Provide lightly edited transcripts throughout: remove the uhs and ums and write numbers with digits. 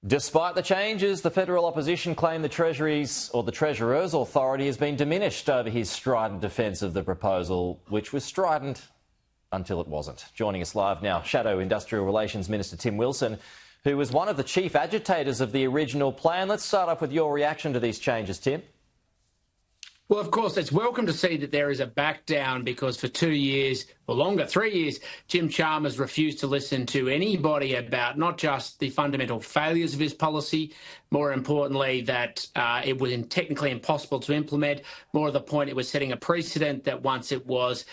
Despite the changes, the federal opposition claim the Treasury's or the Treasurer's authority has been diminished over his strident defence of the proposal, which was strident until it wasn't. Joining us live now, Shadow Industrial Relations Minister Tim Wilson, who was one of the chief agitators of the original plan. Let's start off with your reaction to these changes, Tim. Well, of course, it's welcome to see that there is a back down because for 2 years, or longer, 3 years, Jim Chalmers refused to listen to anybody about not just the fundamental failures of his policy, more importantly, that it was technically impossible to implement. More of the point, it was setting a precedent that once it was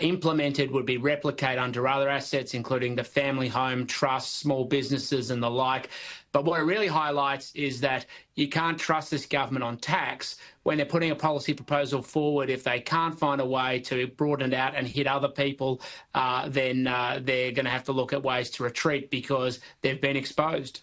implemented would be replicated under other assets, including the family home, trusts, small businesses and the like. But what it really highlights is that you can't trust this government on tax when they're putting a policy proposal forward. If they can't find a way to broaden it out and hit other people, then they're going to have to look at ways to retreat because they've been exposed.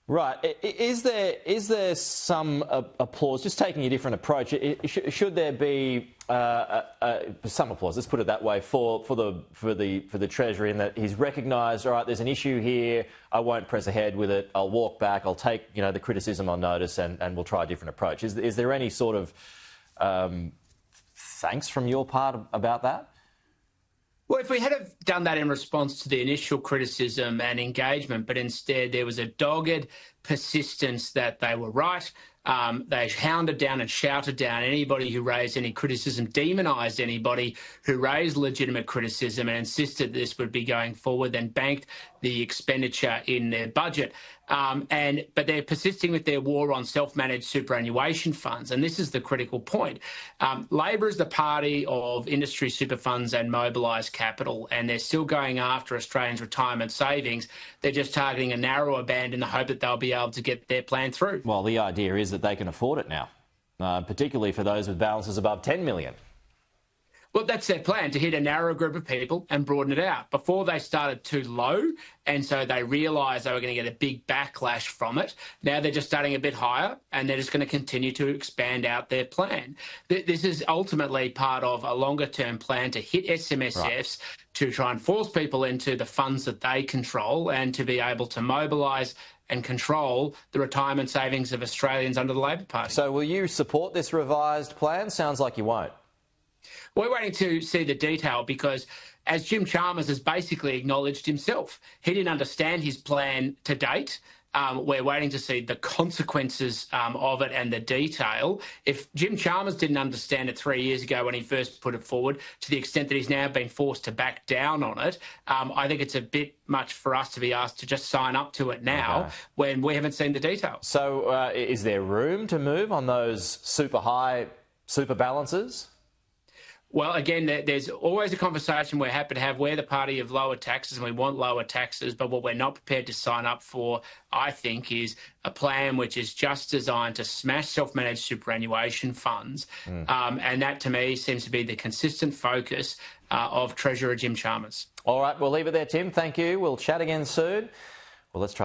Right. Is there some applause, just taking a different approach? Should there be some applause? Let's put it that way for the Treasury, in that he's recognised, all right, there's an issue here. I won't press ahead with it. I'll walk back. I'll take the criticism on notice, and we'll try a different approach. Is there any sort of thanks from your part about that? Well, if we had have done that in response to the initial criticism and engagement, but instead there was a dogged persistence that they were right, they hounded down and shouted down anybody who raised any criticism, demonised anybody who raised legitimate criticism and insisted this would be going forward, then banked the expenditure in their budget. But they're persisting with their war on self-managed superannuation funds, and this is the critical point. Labor is the party of industry super funds and mobilised capital, and they're still going after Australians' retirement savings. They're just targeting a narrower band in the hope that they'll be able to get their plan through. Well, the idea is that they can afford it now, particularly for those with balances above 10 million. Well, that's their plan, to hit a narrow group of people and broaden it out. Before, they started too low, and so they realised they were going to get a big backlash from it. Now they're just starting a bit higher, and they're just going to continue to expand out their plan. This is ultimately part of a longer-term plan to hit SMSFs, right, to try and force people into the funds that they control and to be able to mobilise and control the retirement savings of Australians under the Labor Party. So will you support this revised plan? Sounds like you won't. We're waiting to see the detail because, as Jim Chalmers has basically acknowledged himself, he didn't understand his plan to date. We're waiting to see the consequences of it and the detail. If Jim Chalmers didn't understand it 3 years ago when he first put it forward, to the extent that he's now been forced to back down on it, I think it's a bit much for us to be asked to just sign up to it now when we haven't seen the details. So is there room to move on those super high super balances? Well, again, there's always a conversation we're happy to have. We're the party of lower taxes and we want lower taxes, but what we're not prepared to sign up for, I think, is a plan which is just designed to smash self-managed superannuation funds. And that, to me, seems to be the consistent focus of Treasurer Jim Chalmers. All right, we'll leave it there, Tim. Thank you. We'll chat again soon. Well, let's try this.